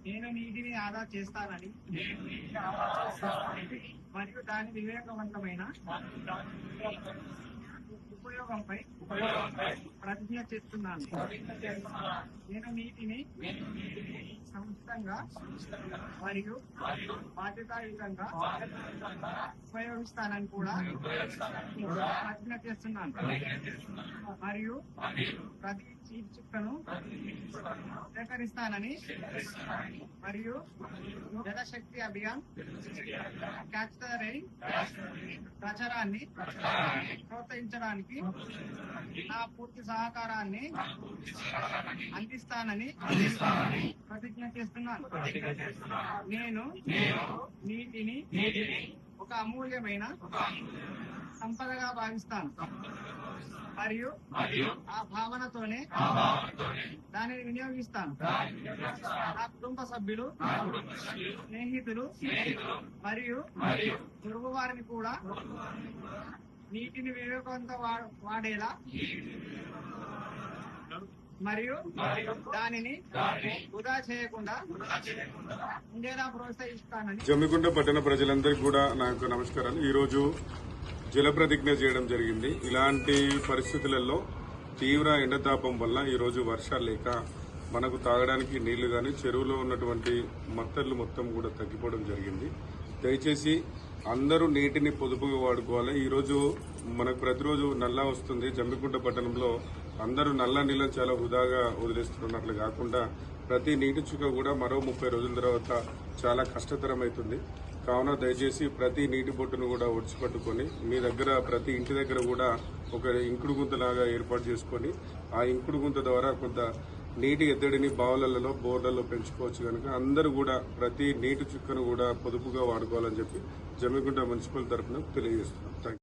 నేను నీటిని ఆదా చేస్తానని మరియు దాని వివేకవంతమైన ఉపయోగంపై ప్రతిజ్ఞ చేస్తున్నాను. నేను నీటిని సముచితంగా మరియు బాధ్యతాయుతంగా ఉపయోగిస్తానని కూడా ప్రతిజ్ఞ చేస్తున్నాను. మరియు ప్రతి చుక్కను సేకరిస్తానని మరియు జలశక్తి అభియాన్ క్యాచ్ ద రెయిన్ ప్రచారాన్ని ప్రోత్సహించడానికి నా పూర్తి సహకారాన్ని అందిస్తానని ప్రతిజ్ఞ చేస్తున్నాను. నేను నీటిని ఒక అమూల్యమైన సంపదగా భావిస్తాను మరియు ఆ భావనతోనే దానిని వినియోగిస్తాను. నా కుటుంబ సభ్యులు, స్నేహితులు మరియు పొరుగు వారిని కూడా నీటిని వివేకవంతంగా వాడేలా మరియు దానిని వృధా చేయకుండా ఉండేలా ప్రోత్సహిస్తానని. జమ్మికుంట పట్టణ ప్రజలందరికీ కూడా నాకు నమస్కారాలు. ఈరోజు జల ప్రతిజ్ఞ చేయడం జరిగింది. ఇలాంటి పరిస్థితులలో తీవ్ర ఎండతాపం వల్ల ఈరోజు వర్షాలు లేక మనకు తాగడానికి నీళ్లు గాని చెరువులో ఉన్నటువంటి మత్తర్లు మొత్తం కూడా తగ్గిపోవడం జరిగింది. దయచేసి అందరూ నీటిని పొదుపుగా వాడుకోవాలి. ఈరోజు మనకు ప్రతిరోజు నల్లా వస్తుంది. జమ్మికుంట పట్టణంలో అందరూ నల్ల నీళ్ళని చాలా వృధాగా వదిలేస్తున్నట్లు కాకుండా ప్రతి నీటి చుక్క కూడా మరో 30 రోజుల తర్వాత చాలా కష్టతరమవుతుంది. కావున దయచేసి ప్రతి నీటి బొట్టును కూడా ఒడిచిపట్టుకొని మీ దగ్గర ప్రతి ఇంటి దగ్గర కూడా ఒక ఇంకుడు గుంతలాగా ఏర్పాటు చేసుకొని ఆ ఇంకుడు గుంత ద్వారా కొంత నీటి ఎద్దడిని బావులలో బోర్లలో పెంచుకోవచ్చు. కనుక అందరూ కూడా ప్రతి నీటి చుక్కను కూడా పొదుపుగా వాడుకోవాలని చెప్పి జమ్మికుంట మున్సిపల్ తరఫున తెలియజేస్తున్నాం.